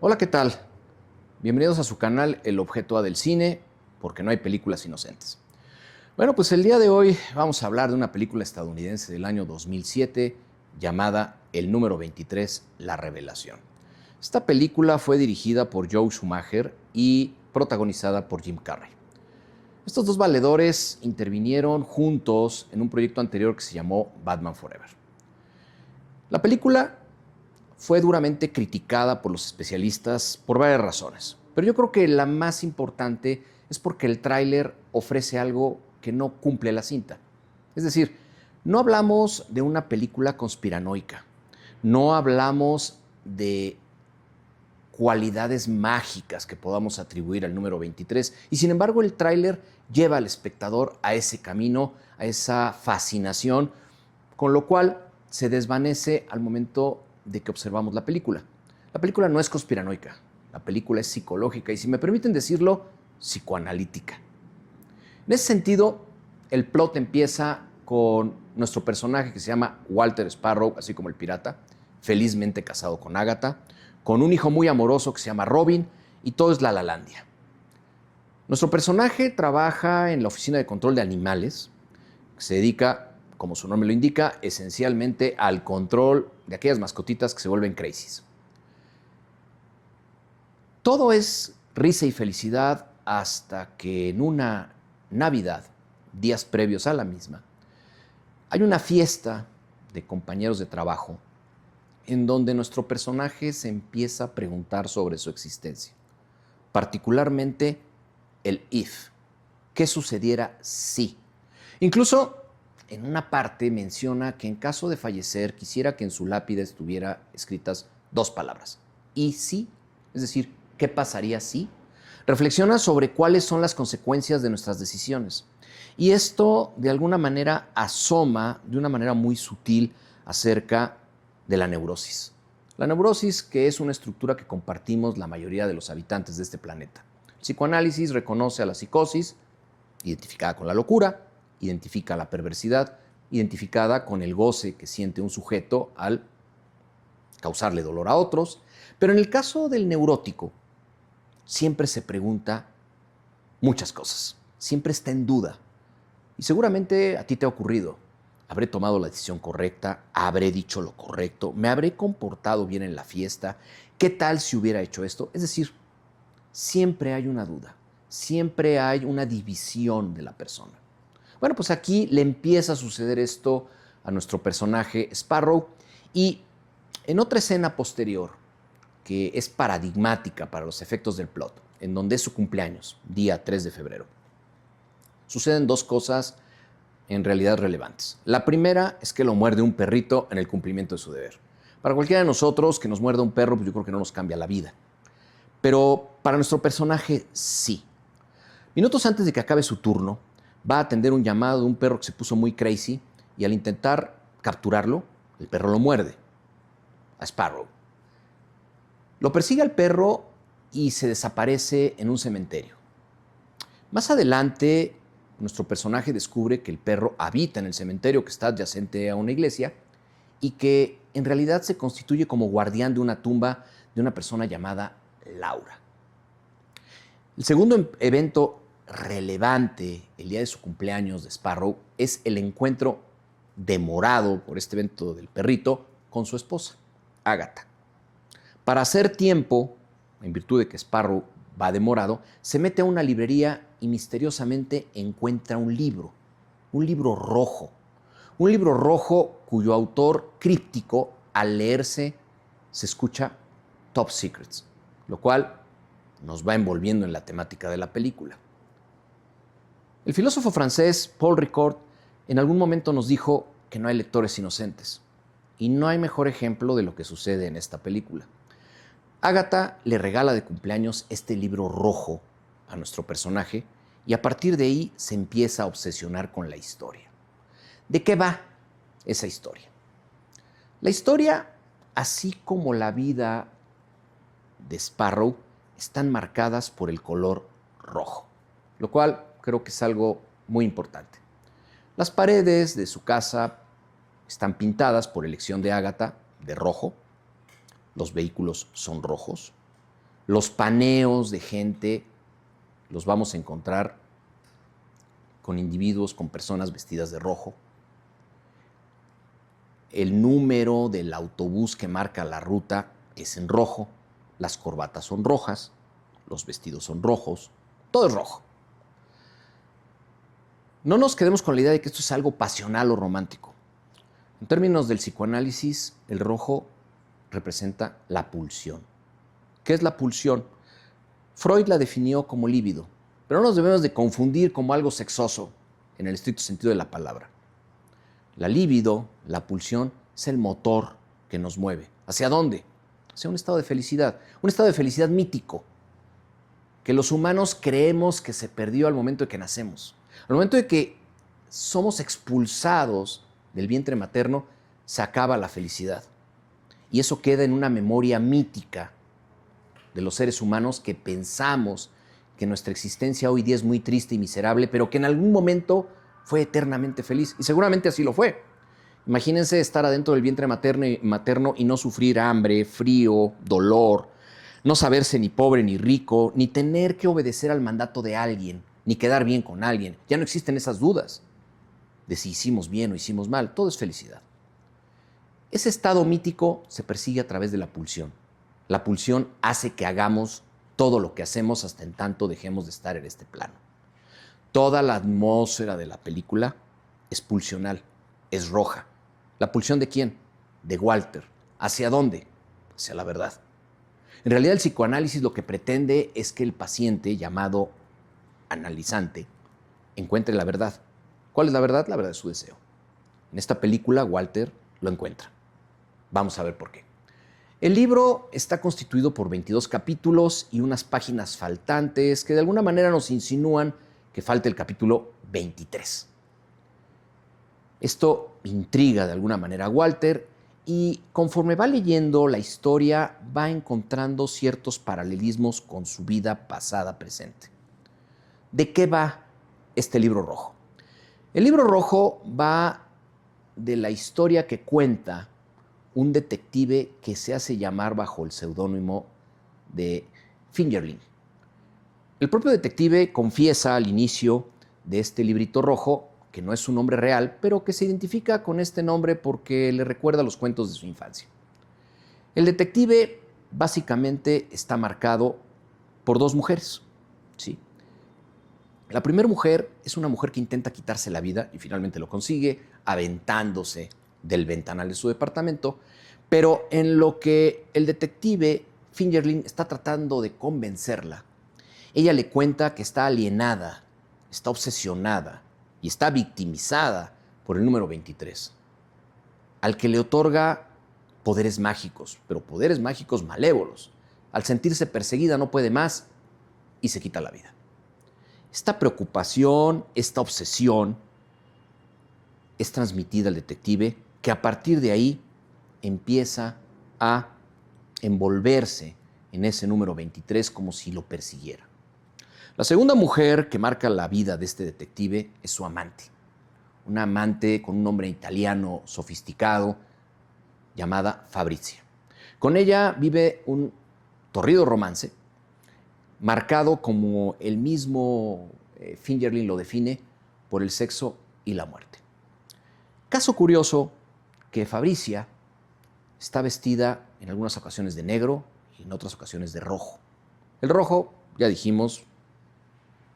Hola, ¿qué tal? Bienvenidos a su canal El Objeto A del Cine, porque no hay películas inocentes. Bueno, pues el día de hoy vamos a hablar de una película estadounidense del año 2007 llamada El número 23, La Revelación. Esta película fue dirigida por Joe Schumacher y protagonizada por Jim Carrey. Estos dos valedores intervinieron juntos en un proyecto anterior que se llamó Batman Forever. La película fue duramente criticada por los especialistas por varias razones, pero yo creo que la más importante es porque el tráiler ofrece algo que no cumple la cinta. Es decir, no hablamos de una película conspiranoica, no hablamos de cualidades mágicas que podamos atribuir al número 23, y sin embargo el tráiler lleva al espectador a ese camino, a esa fascinación, con lo cual se desvanece al momento de que observamos la película. La película no es conspiranoica, la película es psicológica y, si me permiten decirlo, psicoanalítica. En ese sentido, el plot empieza con nuestro personaje que se llama Walter Sparrow, así como el pirata, felizmente casado con Agatha, con un hijo muy amoroso que se llama Robin, y todo es la Lalandia. Nuestro personaje trabaja en la Oficina de Control de Animales, que se dedica, como su nombre lo indica, esencialmente al control de aquellas mascotitas que se vuelven crazies. Todo es risa y felicidad hasta que en una Navidad, días previos a la misma, hay una fiesta de compañeros de trabajo en donde nuestro personaje se empieza a preguntar sobre su existencia, particularmente el if, qué sucediera si. Incluso en una parte menciona que en caso de fallecer quisiera que en su lápida estuviera escritas dos palabras: y si, es decir, ¿qué pasaría si? Reflexiona sobre cuáles son las consecuencias de nuestras decisiones. Y esto de alguna manera asoma de una manera muy sutil acerca de la neurosis. La neurosis, que es una estructura que compartimos la mayoría de los habitantes de este planeta. El psicoanálisis reconoce a la psicosis, identificada con la locura, identifica la perversidad, identificada con el goce que siente un sujeto al causarle dolor a otros. Pero en el caso del neurótico, siempre se pregunta muchas cosas, siempre está en duda. Y seguramente a ti te ha ocurrido: ¿habré tomado la decisión correcta? ¿Habré dicho lo correcto? ¿Me habré comportado bien en la fiesta? ¿Qué tal si hubiera hecho esto? Es decir, siempre hay una duda, siempre hay una división de la persona. Bueno, pues aquí le empieza a suceder esto a nuestro personaje Sparrow, y en otra escena posterior, que es paradigmática para los efectos del plot, en donde es su cumpleaños, día 3 de febrero, suceden dos cosas en realidad relevantes. La primera es que lo muerde un perrito en el cumplimiento de su deber. Para cualquiera de nosotros que nos muerda un perro, pues yo creo que no nos cambia la vida. Pero para nuestro personaje sí. Minutos antes de que acabe su turno, va a atender un llamado de un perro que se puso muy crazy, y al intentar capturarlo, el perro lo muerde a Sparrow. Lo persigue al perro y se desaparece en un cementerio. Más adelante, nuestro personaje descubre que el perro habita en el cementerio que está adyacente a una iglesia, y que en realidad se constituye como guardián de una tumba de una persona llamada Laura. El segundo evento relevante el día de su cumpleaños de Sparrow es el encuentro demorado por este evento del perrito con su esposa, Agatha. Para hacer tiempo, en virtud de que Sparrow va demorado, se mete a una librería y misteriosamente encuentra un libro rojo cuyo autor críptico, al leerse, se escucha Top Secrets, lo cual nos va envolviendo en la temática de la película. El filósofo francés Paul Ricoeur en algún momento nos dijo que no hay lectores inocentes, y no hay mejor ejemplo de lo que sucede en esta película. Agatha le regala de cumpleaños este libro rojo a nuestro personaje, y a partir de ahí se empieza a obsesionar con la historia. ¿De qué va esa historia? La historia, así como la vida de Sparrow, están marcadas por el color rojo, lo cual creo que es algo muy importante. Las paredes de su casa están pintadas por elección de Agatha de rojo, los vehículos son rojos, Los paneos de gente los vamos a encontrar con individuos, con personas vestidas de rojo. El número del autobús que marca la ruta es en rojo, las corbatas son rojas, los vestidos son rojos, todo es rojo. No nos quedemos con la idea de que esto es algo pasional o romántico. En términos del psicoanálisis, el rojo representa la pulsión. ¿Qué es la pulsión? Freud la definió como líbido, pero no nos debemos de confundir como algo sexoso en el estricto sentido de la palabra. La libido, la pulsión, es el motor que nos mueve. ¿Hacia dónde? Hacia un estado de felicidad mítico, que los humanos creemos que se perdió al momento de que nacemos. Al momento de que somos expulsados del vientre materno, se acaba la felicidad. Y eso queda en una memoria mítica de los seres humanos que pensamos que nuestra existencia hoy día es muy triste y miserable, pero que en algún momento fue eternamente feliz. Y seguramente así lo fue. Imagínense estar adentro del vientre materno y no sufrir hambre, frío, dolor, no saberse ni pobre ni rico, ni tener que obedecer al mandato de alguien, ni quedar bien con alguien. Ya no existen esas dudas de si hicimos bien o hicimos mal. Todo es felicidad. Ese estado mítico se persigue a través de la pulsión. La pulsión hace que hagamos todo lo que hacemos hasta en tanto dejemos de estar en este plano. Toda la atmósfera de la película es pulsional, es roja. ¿La pulsión de quién? De Walter. ¿Hacia dónde? Hacia la verdad. En realidad el psicoanálisis lo que pretende es que el paciente, llamado analizante, encuentre la verdad. ¿Cuál es la verdad? La verdad es su deseo. En esta película Walter lo encuentra. Vamos a ver por qué. El libro está constituido por 22 capítulos y unas páginas faltantes que de alguna manera nos insinúan que falta el capítulo 23. Esto intriga de alguna manera a Walter y conforme va leyendo la historia va encontrando ciertos paralelismos con su vida pasada presente. ¿De qué va este libro rojo? El libro rojo va de la historia que cuenta un detective que se hace llamar bajo el seudónimo de Fingerling. El propio detective confiesa al inicio de este librito rojo que no es su nombre real, pero que se identifica con este nombre porque le recuerda los cuentos de su infancia. El detective básicamente está marcado por dos mujeres, ¿sí? La primera mujer es una mujer que intenta quitarse la vida y finalmente lo consigue, aventándose del ventanal de su departamento, pero en lo que el detective Fingerling está tratando de convencerla, ella le cuenta que está alienada, está obsesionada y está victimizada por el número 23, al que le otorga poderes mágicos, pero poderes mágicos malévolos. Al sentirse perseguida no puede más y se quita la vida. Esta preocupación, esta obsesión es transmitida al detective, que a partir de ahí empieza a envolverse en ese número 23 como si lo persiguiera. La segunda mujer que marca la vida de este detective es su amante, una amante con un nombre italiano sofisticado llamada Fabrizia. Con ella vive un torrido romance marcado, como el mismo Fingerling lo define, por el sexo y la muerte. Caso curioso que Fabrizia está vestida en algunas ocasiones de negro y en otras ocasiones de rojo. El rojo, ya dijimos,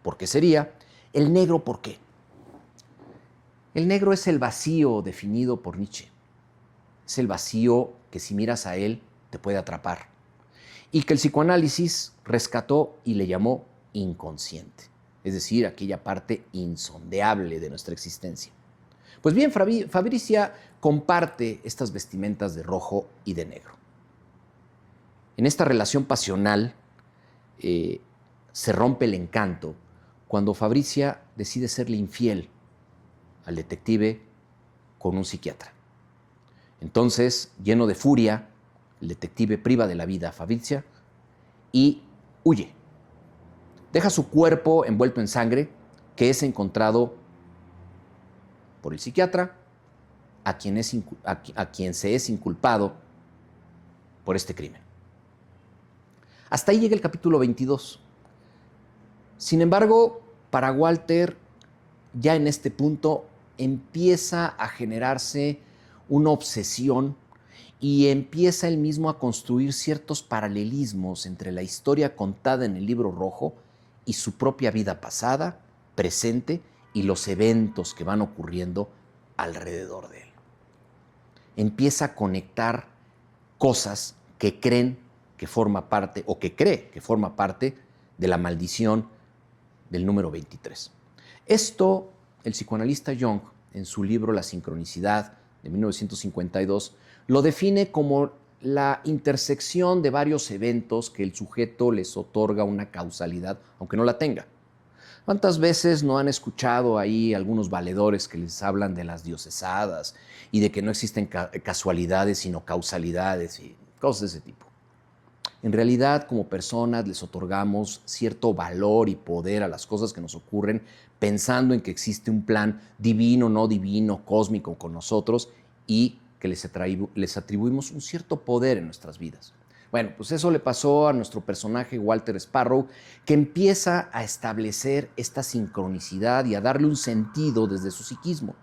¿por qué sería? El negro, ¿por qué? El negro es el vacío definido por Nietzsche. Es el vacío que si miras a él te puede atrapar y que el psicoanálisis rescató y le llamó inconsciente, es decir, aquella parte insondeable de nuestra existencia. Pues bien, Fabrizia comparte estas vestimentas de rojo y de negro. En esta relación pasional se rompe el encanto cuando Fabrizia decide serle infiel al detective con un psiquiatra. Entonces, lleno de furia, el detective priva de la vida a Fabrizia y huye. Deja su cuerpo envuelto en sangre, que es encontrado por el psiquiatra, a quien se es inculpado por este crimen. Hasta ahí llega el capítulo 22. Sin embargo, para Walter, ya en este punto empieza a generarse una obsesión y empieza él mismo a construir ciertos paralelismos entre la historia contada en el Libro Rojo y su propia vida pasada, presente y los eventos que van ocurriendo alrededor de él. Empieza a conectar cosas que creen que forma parte o que cree que forma parte de la maldición del número 23. Esto, el psicoanalista Jung, en su libro La sincronicidad de 1952, lo define como la intersección de varios eventos que el sujeto les otorga una causalidad, aunque no la tenga. ¿Cuántas veces no han escuchado ahí algunos valedores que les hablan de las diosesadas y de que no existen casualidades sino causalidades y cosas de ese tipo? En realidad, como personas, les otorgamos cierto valor y poder a las cosas que nos ocurren pensando en que existe un plan divino, no divino, cósmico con nosotros y que les atribuimos un cierto poder en nuestras vidas. Bueno, pues eso le pasó a nuestro personaje Walter Sparrow, que empieza a establecer esta sincronicidad y a darle un sentido desde su psiquismo.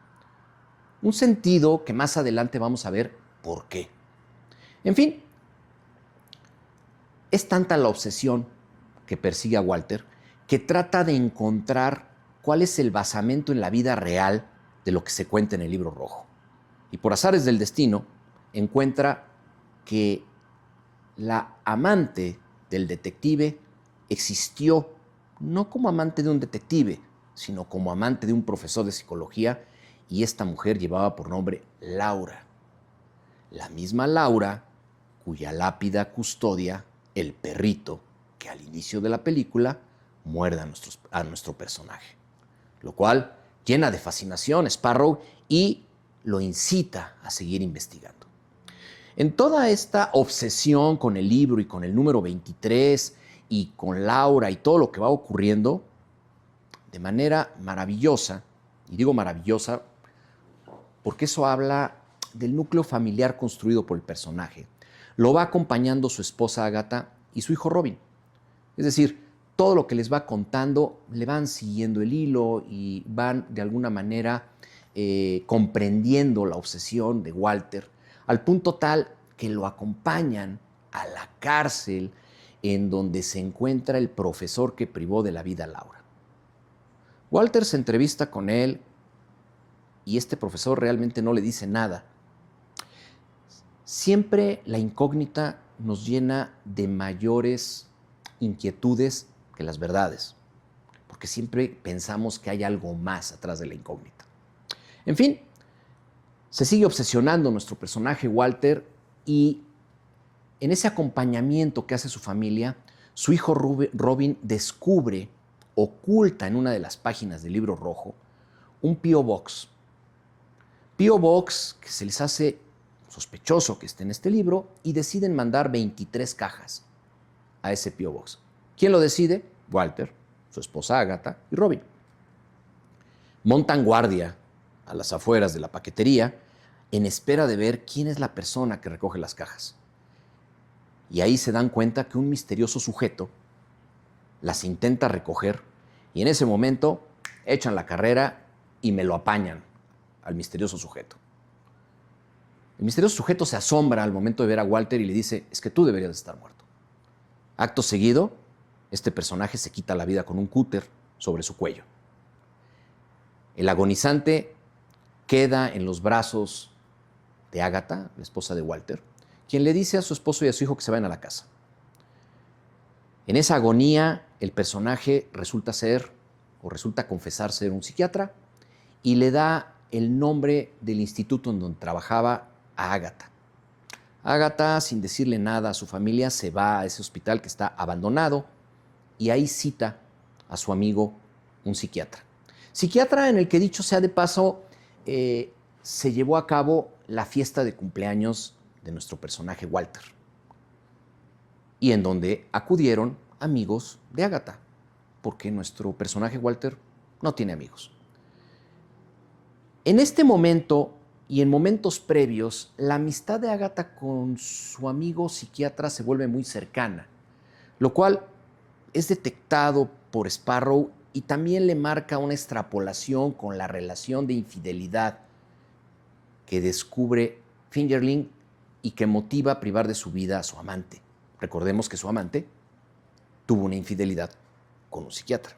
Un sentido que más adelante vamos a ver por qué. En fin, es tanta la obsesión que persigue a Walter que trata de encontrar cuál es el basamento en la vida real de lo que se cuenta en el Libro Rojo. Y por azares del destino, encuentra que la amante del detective existió no como amante de un detective, sino como amante de un profesor de psicología, y esta mujer llevaba por nombre Laura. La misma Laura cuya lápida custodia el perrito que al inicio de la película muerde a nuestro personaje. Lo cual llena de fascinación a Sparrow y lo incita a seguir investigando. En toda esta obsesión con el libro y con el número 23 y con Laura y todo lo que va ocurriendo, de manera maravillosa, y digo maravillosa porque eso habla del núcleo familiar construido por el personaje, lo va acompañando su esposa Agatha y su hijo Robin. Es decir, todo lo que les va contando le van siguiendo el hilo y van de alguna manera comprendiendo la obsesión de Walter, al punto tal que lo acompañan a la cárcel en donde se encuentra el profesor que privó de la vida a Laura. Walter se entrevista con él y este profesor realmente no le dice nada. Siempre la incógnita nos llena de mayores inquietudes que las verdades, porque siempre pensamos que hay algo más atrás de la incógnita. En fin, se sigue obsesionando nuestro personaje Walter y en ese acompañamiento que hace su familia, su hijo Robin descubre, oculta en una de las páginas del Libro Rojo, un P.O. Box. P.O. Box que se les hace sospechoso que esté en este libro y deciden mandar 23 cajas a ese P.O. Box. ¿Quién lo decide? Walter, su esposa Agatha y Robin. Montan guardia a las afueras de la paquetería en espera de ver quién es la persona que recoge las cajas. Y ahí se dan cuenta que un misterioso sujeto las intenta recoger y en ese momento echan la carrera y me lo apañan al misterioso sujeto. El misterioso sujeto se asombra al momento de ver a Walter y le dice, es que tú deberías de estar muerto. Acto seguido, este personaje se quita la vida con un cúter sobre su cuello. El agonizante queda en los brazos de Agatha, la esposa de Walter, quien le dice a su esposo y a su hijo que se vayan a la casa. En esa agonía, el personaje resulta confesar ser un psiquiatra y le da el nombre del instituto en donde trabajaba a Agatha. Agatha, sin decirle nada a su familia, se va a ese hospital que está abandonado y ahí cita a su amigo, un psiquiatra. Psiquiatra en el que, dicho sea de paso, se llevó a cabo la fiesta de cumpleaños de nuestro personaje Walter y en donde acudieron amigos de Agatha, porque nuestro personaje Walter no tiene amigos. En este momento y en momentos previos, la amistad de Agatha con su amigo psiquiatra se vuelve muy cercana, lo cual es detectado por Sparrow y también le marca una extrapolación con la relación de infidelidad que descubre Fingerling y que motiva a privar de su vida a su amante. Recordemos que su amante tuvo una infidelidad con un psiquiatra.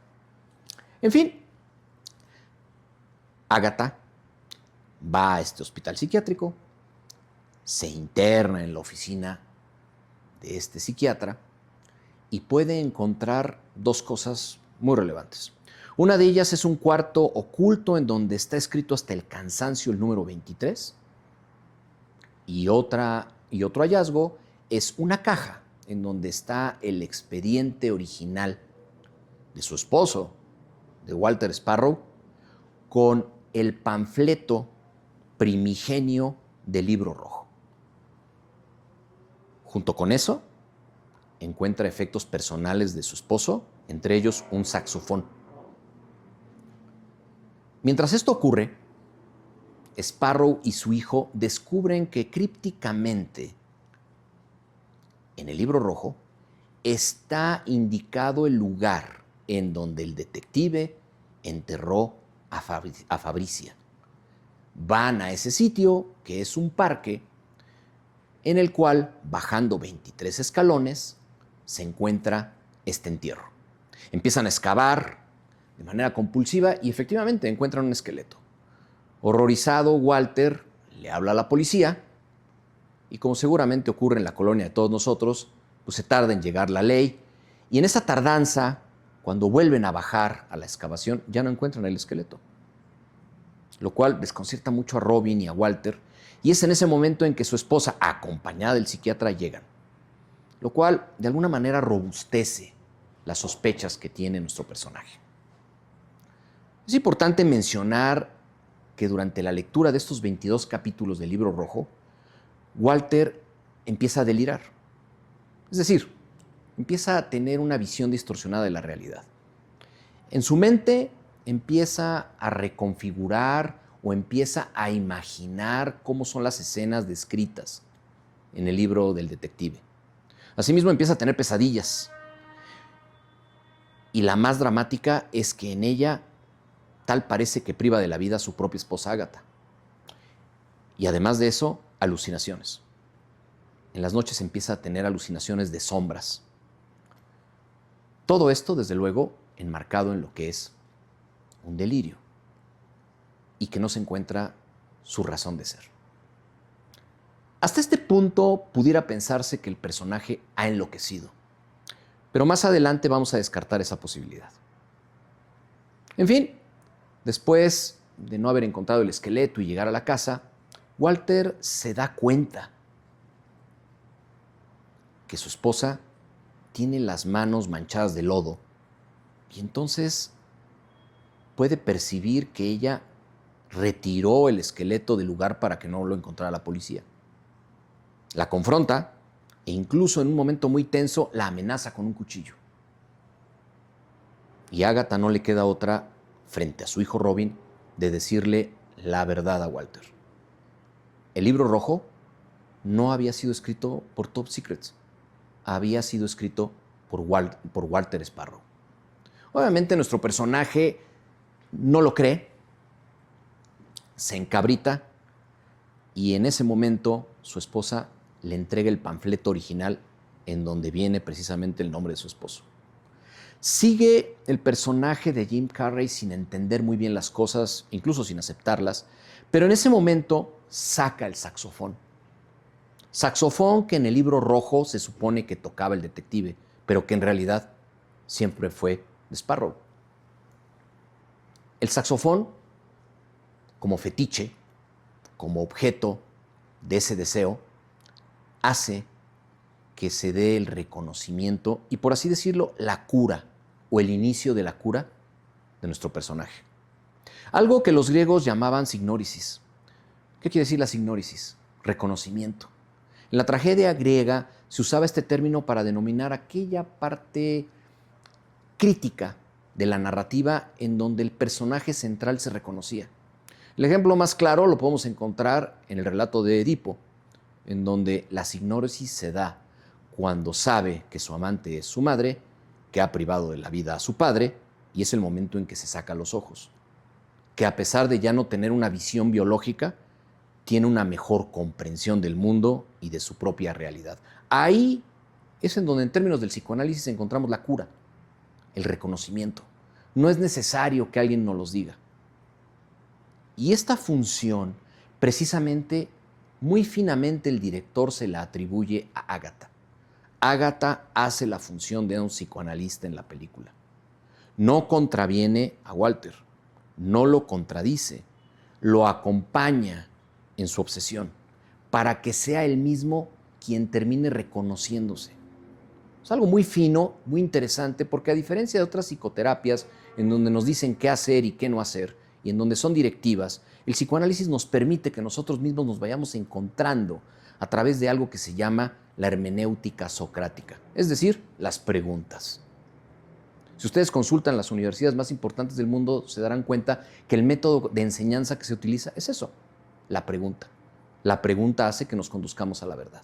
En fin, Agatha va a este hospital psiquiátrico, se interna en la oficina de este psiquiatra y puede encontrar dos cosas muy relevantes. Una de ellas es un cuarto oculto en donde está escrito hasta el cansancio el número 23 y otro hallazgo es una caja en donde está el expediente original de su esposo, de Walter Sparrow, con el panfleto primigenio del Libro Rojo. Junto con eso, encuentra efectos personales de su esposo, entre ellos un saxofón. Mientras esto ocurre, Sparrow y su hijo descubren que crípticamente en el Libro Rojo está indicado el lugar en donde el detective enterró a Fabricia. Van a ese sitio, que es un parque, en el cual, bajando 23 escalones, se encuentra este entierro. Empiezan a excavar de manera compulsiva y efectivamente encuentran un esqueleto. Horrorizado, Walter le habla a la policía y, como seguramente ocurre en la colonia de todos nosotros, pues se tarda en llegar la ley y en esa tardanza, cuando vuelven a bajar a la excavación, ya no encuentran el esqueleto, lo cual desconcierta mucho a Robin y a Walter, y es en ese momento en que su esposa, acompañada del psiquiatra, llegan, lo cual de alguna manera robustece las sospechas que tiene nuestro personaje. Es importante mencionar que durante la lectura de estos 22 capítulos del Libro Rojo, Walter empieza a delirar. Es decir, empieza a tener una visión distorsionada de la realidad. En su mente empieza a reconfigurar o empieza a imaginar cómo son las escenas descritas en el libro del detective. Asimismo, empieza a tener pesadillas. Y la más dramática es que en ella tal parece que priva de la vida a su propia esposa Agatha. Y además de eso, alucinaciones. En las noches empieza a tener alucinaciones de sombras. Todo esto, desde luego, enmarcado en lo que es un delirio y que no se encuentra su razón de ser. Hasta este punto pudiera pensarse que el personaje ha enloquecido, pero más adelante vamos a descartar esa posibilidad. En fin, después de no haber encontrado el esqueleto y llegar a la casa, Walter se da cuenta que su esposa tiene las manos manchadas de lodo y entonces puede percibir que ella retiró el esqueleto del lugar para que no lo encontrara la policía. La confronta e incluso en un momento muy tenso la amenaza con un cuchillo. Y a Agatha no le queda otra, frente a su hijo Robin, de decirle la verdad a Walter. El Libro Rojo no había sido escrito por Top Secrets, había sido escrito por Walter Sparrow. Obviamente nuestro personaje no lo cree, se encabrita y en ese momento su esposa le entrega el panfleto original en donde viene precisamente el nombre de su esposo. Sigue el personaje de Jim Carrey sin entender muy bien las cosas, incluso sin aceptarlas, pero en ese momento saca el saxofón. Saxofón que en el Libro Rojo se supone que tocaba el detective, pero que en realidad siempre fue de Sparrow. El saxofón, como fetiche, como objeto de ese deseo, hace que se dé el reconocimiento y, por así decirlo, la cura o el inicio de la cura de nuestro personaje. Algo que los griegos llamaban signórisis. ¿Qué quiere decir la signórisis? Reconocimiento. En la tragedia griega se usaba este término para denominar aquella parte crítica de la narrativa en donde el personaje central se reconocía. El ejemplo más claro lo podemos encontrar en el relato de Edipo, en donde la signórisis se da cuando sabe que su amante es su madre, que ha privado de la vida a su padre, y es el momento en que se saca los ojos. Que a pesar de ya no tener una visión biológica, tiene una mejor comprensión del mundo y de su propia realidad. Ahí es en donde en términos del psicoanálisis encontramos la cura, el reconocimiento. No es necesario que alguien nos los diga. Y esta función, precisamente, muy finamente el director se la atribuye a Ágata. Ágata hace la función de un psicoanalista en la película. No contraviene a Walter, no lo contradice, lo acompaña en su obsesión para que sea él mismo quien termine reconociéndose. Es algo muy fino, muy interesante, porque a diferencia de otras psicoterapias en donde nos dicen qué hacer y qué no hacer, y en donde son directivas, el psicoanálisis nos permite que nosotros mismos nos vayamos encontrando a través de algo que se llama la hermenéutica socrática, es decir, las preguntas. Si ustedes consultan las universidades más importantes del mundo, se darán cuenta que el método de enseñanza que se utiliza es eso, la pregunta. La pregunta hace que nos conduzcamos a la verdad.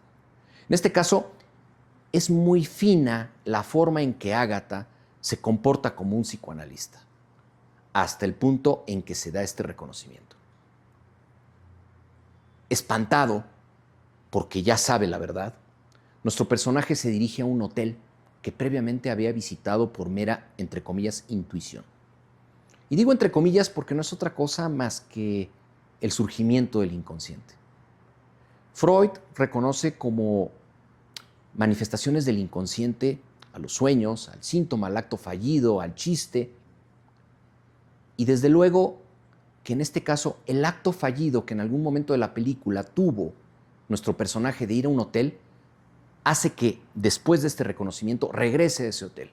En este caso, es muy fina la forma en que Ágata se comporta como un psicoanalista, hasta el punto en que se da este reconocimiento. Espantado, porque ya sabe la verdad, nuestro personaje se dirige a un hotel que previamente había visitado por mera, entre comillas, intuición. Y digo entre comillas porque no es otra cosa más que el surgimiento del inconsciente. Freud reconoce como manifestaciones del inconsciente a los sueños, al síntoma, al acto fallido, al chiste. Y desde luego que en este caso el acto fallido que en algún momento de la película tuvo nuestro personaje de ir a un hotel hace que después de este reconocimiento regrese a ese hotel.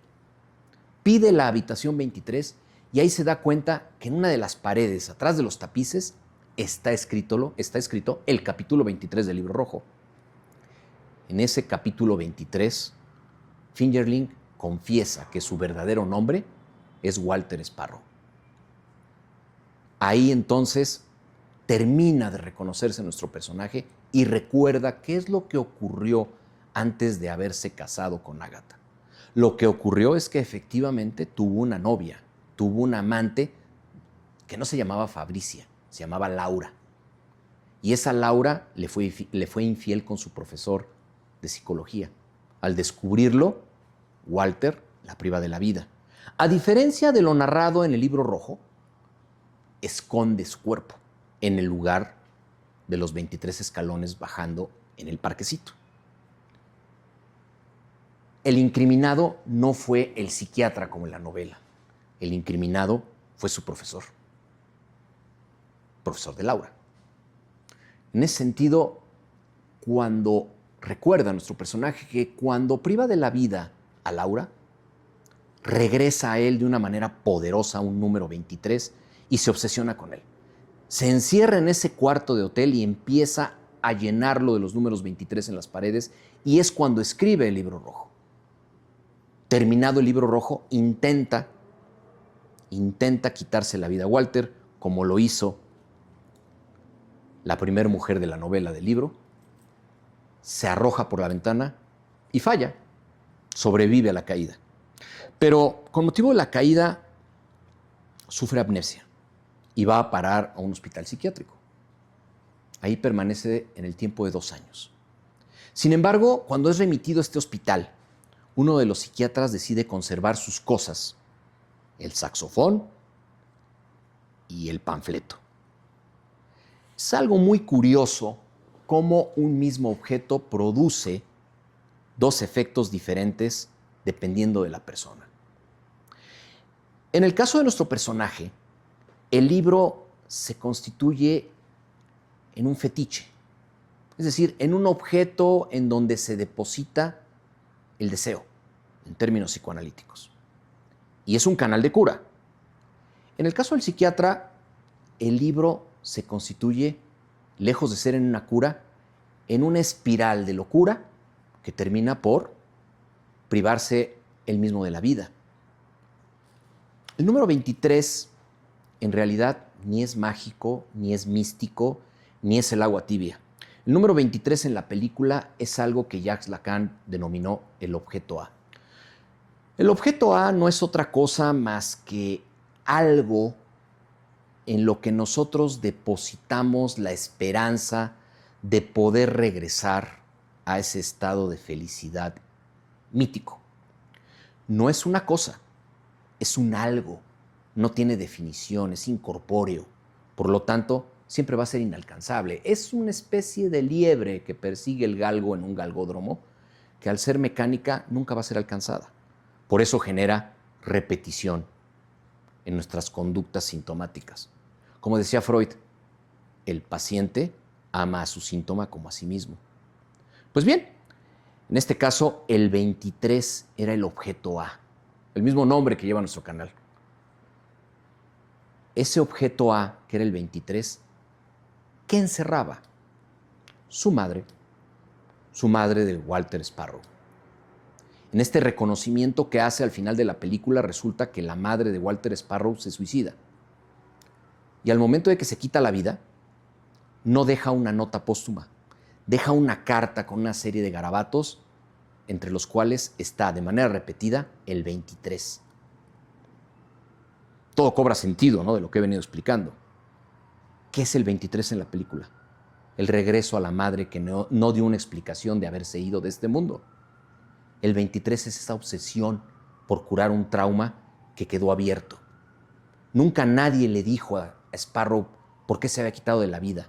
Pide la habitación 23 y ahí se da cuenta que en una de las paredes, atrás de los tapices, está escrito el capítulo 23 del Libro Rojo. En ese capítulo 23, Fingerling confiesa que su verdadero nombre es Walter Sparrow. Ahí entonces termina de reconocerse nuestro personaje y recuerda qué es lo que ocurrió antes de haberse casado con Ágata. Lo que ocurrió es que efectivamente tuvo una novia, tuvo una amante que no se llamaba Fabricia, se llamaba Laura. Y esa Laura le fue infiel con su profesor de psicología. Al descubrirlo, Walter la priva de la vida. A diferencia de lo narrado en el Libro Rojo, esconde su cuerpo en el lugar de los 23 escalones bajando en el parquecito. El incriminado no fue el psiquiatra como en la novela. El incriminado fue su profesor de Laura. En ese sentido, cuando recuerda a nuestro personaje que cuando priva de la vida a Laura, regresa a él de una manera poderosa, un número 23, y se obsesiona con él. Se encierra en ese cuarto de hotel y empieza a llenarlo de los números 23 en las paredes, y es cuando escribe el Libro Rojo. Terminado el Libro Rojo, intenta quitarse la vida a Walter, como lo hizo la primera mujer de la novela del libro, se arroja por la ventana y falla, sobrevive a la caída. Pero con motivo de la caída sufre amnesia y va a parar a un hospital psiquiátrico. Ahí permanece en el tiempo de 2 años. Sin embargo, cuando es remitido a este hospital, uno de los psiquiatras decide conservar sus cosas, el saxofón y el panfleto. Es algo muy curioso cómo un mismo objeto produce 2 efectos diferentes dependiendo de la persona. En el caso de nuestro personaje, el libro se constituye en un fetiche, es decir, en un objeto en donde se deposita el deseo, en términos psicoanalíticos. Y es un canal de cura. En el caso del psiquiatra, el libro se constituye, lejos de ser en una cura, en una espiral de locura que termina por privarse él mismo de la vida. El número 23 en realidad ni es mágico, ni es místico, ni es el agua tibia. El número 23 en la película es algo que Jacques Lacan denominó el objeto A. El objeto A no es otra cosa más que algo en lo que nosotros depositamos la esperanza de poder regresar a ese estado de felicidad mítico. No es una cosa, es un algo, no tiene definición, es incorpóreo, por lo tanto, siempre va a ser inalcanzable. Es una especie de liebre que persigue el galgo en un galgódromo, que al ser mecánica nunca va a ser alcanzada. Por eso genera repetición en nuestras conductas sintomáticas. Como decía Freud, el paciente ama a su síntoma como a sí mismo. Pues bien, en este caso, el 23 era el objeto A, el mismo nombre que lleva nuestro canal. Ese objeto A, que era el 23, ¿qué encerraba? Su madre de Walter Sparrow. En este reconocimiento que hace al final de la película, resulta que la madre de Walter Sparrow se suicida. Y al momento de que se quita la vida, no deja una nota póstuma, deja una carta con una serie de garabatos, entre los cuales está de manera repetida el 23. Todo cobra sentido, ¿no?, de lo que he venido explicando. ¿Qué es el 23 en la película? El regreso a la madre que no dio una explicación de haberse ido de este mundo. El 23 es esa obsesión por curar un trauma que quedó abierto. Nunca nadie le dijo a Sparrow por qué se había quitado de la vida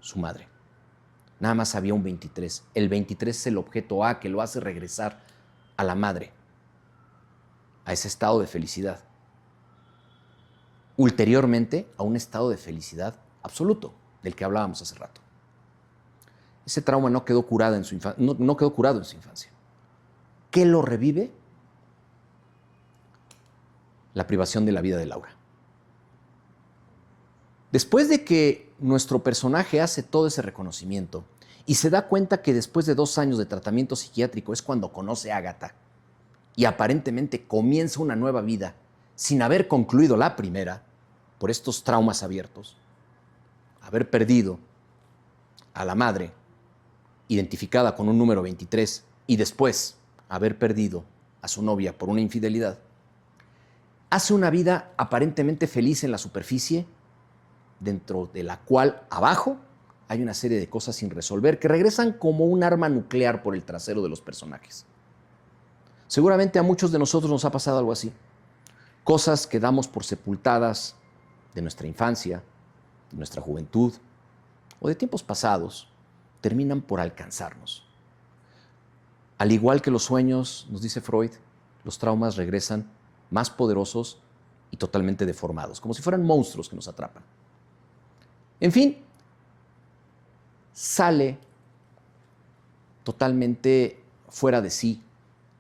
su madre. Nada más había un 23. El 23 es el objeto A que lo hace regresar a la madre, a ese estado de felicidad. Ulteriormente, a un estado de felicidad absoluto, del que hablábamos hace rato. Ese trauma no quedó curado en su infancia. ¿Qué lo revive? La privación de la vida de Laura. Después de que nuestro personaje hace todo ese reconocimiento y se da cuenta que después de 2 años de tratamiento psiquiátrico es cuando conoce a Agatha y aparentemente comienza una nueva vida sin haber concluido la primera por estos traumas abiertos, haber perdido a la madre identificada con un número 23 y después haber perdido a su novia por una infidelidad, hace una vida aparentemente feliz en la superficie, dentro de la cual abajo hay una serie de cosas sin resolver que regresan como un arma nuclear por el trasero de los personajes. Seguramente a muchos de nosotros nos ha pasado algo así. Cosas que damos por sepultadas de nuestra infancia, de nuestra juventud o de tiempos pasados, terminan por alcanzarnos. Al igual que los sueños, nos dice Freud, los traumas regresan más poderosos y totalmente deformados, como si fueran monstruos que nos atrapan. En fin, sale totalmente fuera de sí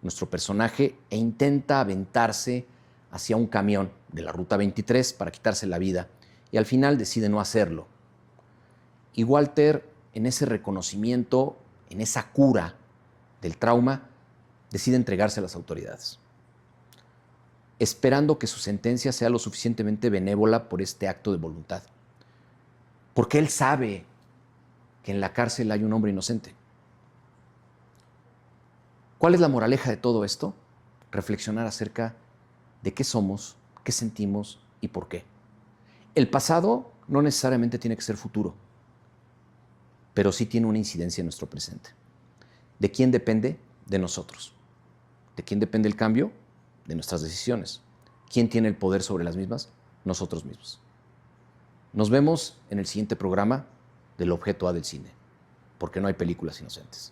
nuestro personaje e intenta aventarse hacia un camión de la Ruta 23 para quitarse la vida y al final decide no hacerlo. Y Walter, en ese reconocimiento, en esa cura del trauma, decide entregarse a las autoridades, esperando que su sentencia sea lo suficientemente benévola por este acto de voluntad. Porque él sabe que en la cárcel hay un hombre inocente. ¿Cuál es la moraleja de todo esto? Reflexionar acerca de qué somos, qué sentimos y por qué. El pasado no necesariamente tiene que ser futuro, pero sí tiene una incidencia en nuestro presente. ¿De quién depende? De nosotros. ¿De quién depende el cambio? De nuestras decisiones. ¿Quién tiene el poder sobre las mismas? Nosotros mismos. Nos vemos en el siguiente programa del objeto A del cine, porque no hay películas inocentes.